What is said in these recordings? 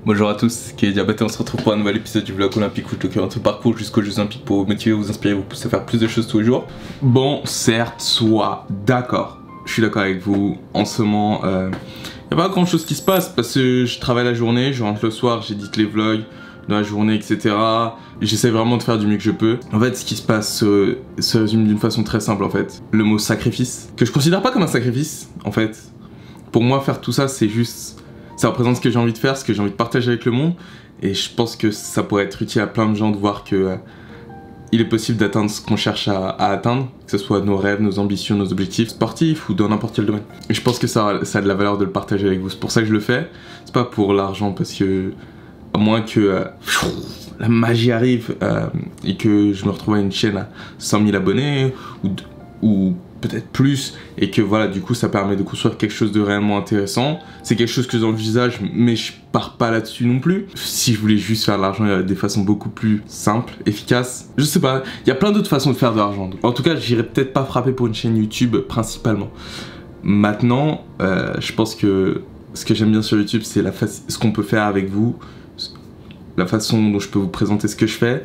Bonjour à tous, qui est Diabaté, on se retrouve pour un nouvel épisode du vlog olympique où je documente tout parcours jusqu'aux Jeux Olympiques pour vous motiver, vous inspirer, vous pousser à faire plus de choses tous les jours. Bon, certes, soit d'accord, je suis d'accord avec vous, en ce moment, y a pas grand chose qui se passe parce que je travaille la journée, je rentre le soir, j'édite les vlogs dans la journée, etc. J'essaie vraiment de faire du mieux que je peux. En fait, ce qui se passe se résume d'une façon très simple en fait. Le mot sacrifice, que je considère pas comme un sacrifice en fait. Pour moi, faire tout ça, c'est juste... ça représente ce que j'ai envie de faire, ce que j'ai envie de partager avec le monde. Et je pense que ça pourrait être utile à plein de gens de voir que il est possible d'atteindre ce qu'on cherche à atteindre, que ce soit nos rêves, nos ambitions, nos objectifs sportifs ou dans n'importe quel domaine. Et je pense que ça a de la valeur de le partager avec vous. C'est pour ça que je le fais. C'est pas pour l'argent, parce que à moins que la magie arrive et que je me retrouve à une chaîne à 100 000 abonnés ou peut-être plus, et que voilà, du coup ça permet de construire quelque chose de réellement intéressant. C'est quelque chose que j'envisage, mais je pars pas là-dessus non plus. Si je voulais juste faire de l'argent, il y a des façons beaucoup plus simples, efficaces. Je sais pas, il y a plein d'autres façons de faire de l'argent. En tout cas, j'irai peut-être pas frapper pour une chaîne YouTube principalement. Maintenant, je pense que ce que j'aime bien sur YouTube, c'est ce qu'on peut faire avec vous, la façon dont je peux vous présenter ce que je fais.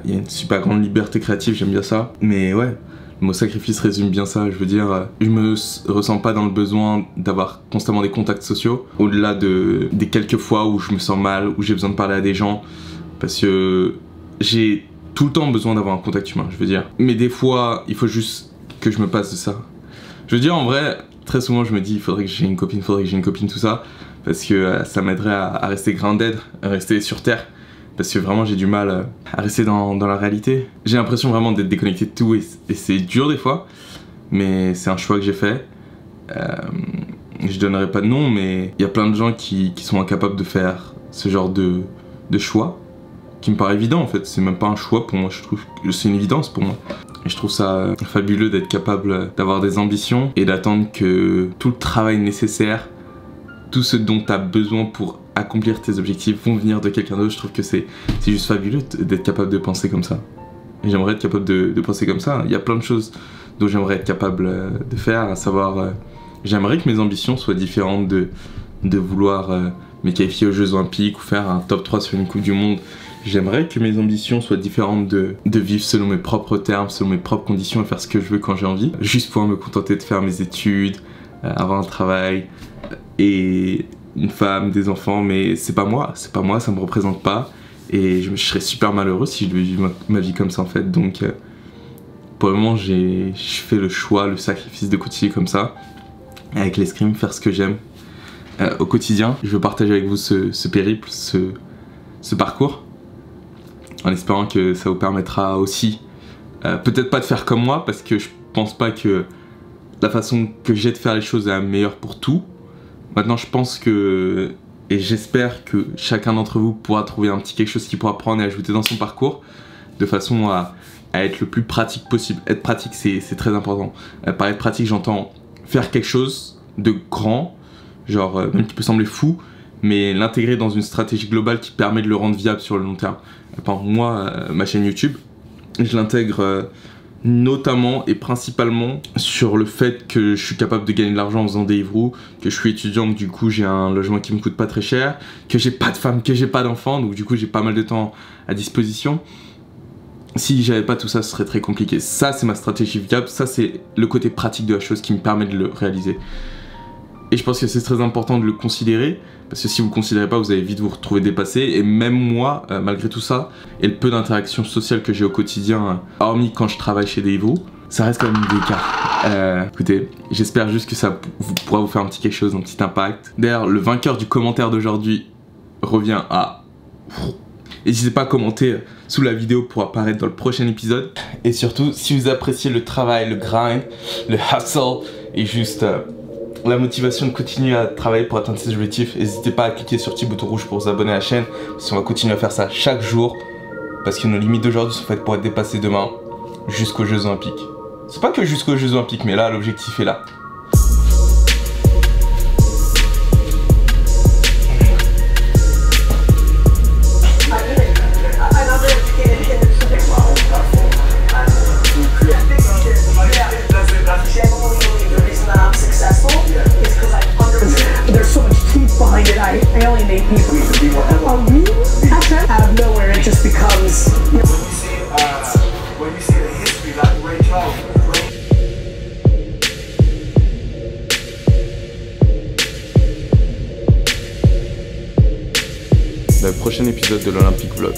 Il y a une super grande liberté créative, j'aime bien ça. Mais ouais, le mot sacrifice résume bien ça. Je veux dire, je me ressens pas dans le besoin d'avoir constamment des contacts sociaux, au-delà des quelques fois où je me sens mal, où j'ai besoin de parler à des gens, parce que j'ai tout le temps besoin d'avoir un contact humain, je veux dire. Mais des fois, il faut juste que je me passe de ça. Je veux dire, en vrai, très souvent je me dis, il faudrait que j'ai une copine, tout ça, parce que ça m'aiderait à rester grounded, à rester sur terre. Parce que vraiment j'ai du mal à rester dans la réalité. J'ai l'impression vraiment d'être déconnecté de tout et c'est dur des fois, mais c'est un choix que j'ai fait. Je donnerai pas de nom, mais il y a plein de gens qui sont incapables de faire ce genre de choix, qui me paraît évident en fait. C'est même pas un choix pour moi, je trouve que c'est une évidence pour moi. Et je trouve ça fabuleux d'être capable d'avoir des ambitions et d'attendre que tout le travail nécessaire, tout ce dont tu as besoin pour accomplir tes objectifs vont venir de quelqu'un d'autre. Je trouve que c'est juste fabuleux d'être capable de penser comme ça. Et j'aimerais être capable de penser comme ça. Il y a plein de choses dont j'aimerais être capable de faire, à savoir, j'aimerais que mes ambitions soient différentes de vouloir me qualifier aux Jeux Olympiques ou faire un top 3 sur une Coupe du Monde. J'aimerais que mes ambitions soient différentes de vivre selon mes propres termes, selon mes propres conditions et faire ce que je veux quand j'ai envie. Juste pouvoir me contenter de faire mes études, avoir un travail et une femme, des enfants, mais c'est pas moi, ça me représente pas et je serais super malheureux si je devais vivre ma vie comme ça en fait. Donc pour le moment je fais le choix, le sacrifice de continuer comme ça avec l'escrime, faire ce que j'aime au quotidien. Je veux partager avec vous ce périple, ce parcours, en espérant que ça vous permettra aussi peut-être pas de faire comme moi, parce que je pense pas que la façon que j'ai de faire les choses est la meilleure pour tout. Maintenant, je pense que, et j'espère que chacun d'entre vous pourra trouver un petit quelque chose qu'il pourra prendre et ajouter dans son parcours, de façon à être le plus pratique possible. Être pratique, c'est très important. Par être pratique, j'entends faire quelque chose de grand, genre même qui peut sembler fou, mais l'intégrer dans une stratégie globale qui permet de le rendre viable sur le long terme. Par exemple, moi, ma chaîne YouTube, je l'intègre notamment et principalement sur le fait que je suis capable de gagner de l'argent en faisant des Deliveroo, que je suis étudiant, donc du coup j'ai un logement qui me coûte pas très cher, que j'ai pas de femme, que j'ai pas d'enfant, donc du coup j'ai pas mal de temps à disposition. Si j'avais pas tout ça, ce serait très compliqué. Ça, c'est ma stratégie viable, ça c'est le côté pratique de la chose qui me permet de le réaliser. Et je pense que c'est très important de le considérer, parce que si vous le considérez pas, vous allez vite vous retrouver dépassé. Et même moi, malgré tout ça, et le peu d'interactions sociales que j'ai au quotidien, hormis quand je travaille chez Deliveroo, ça reste quand même délicat. Écoutez, j'espère juste que ça pourra vous faire un petit quelque chose, un petit impact. D'ailleurs, le vainqueur du commentaire d'aujourd'hui revient à... N'hésitez pas à commenter sous la vidéo pour apparaître dans le prochain épisode. Et surtout, si vous appréciez le travail, le grind, le hustle et juste... la motivation de continuer à travailler pour atteindre ses objectifs, n'hésitez pas à cliquer sur le petit bouton rouge pour vous abonner à la chaîne, si on va continuer à faire ça chaque jour, parce que nos limites d'aujourd'hui sont faites pour être dépassées demain, jusqu'aux Jeux Olympiques. C'est pas que jusqu'aux Jeux Olympiques, mais là l'objectif est là. I alienate people. Oh, really? Okay. Out of nowhere, it just becomes. When you see the history like Ray Charles. Le prochain épisode de l'Olympic Vlog.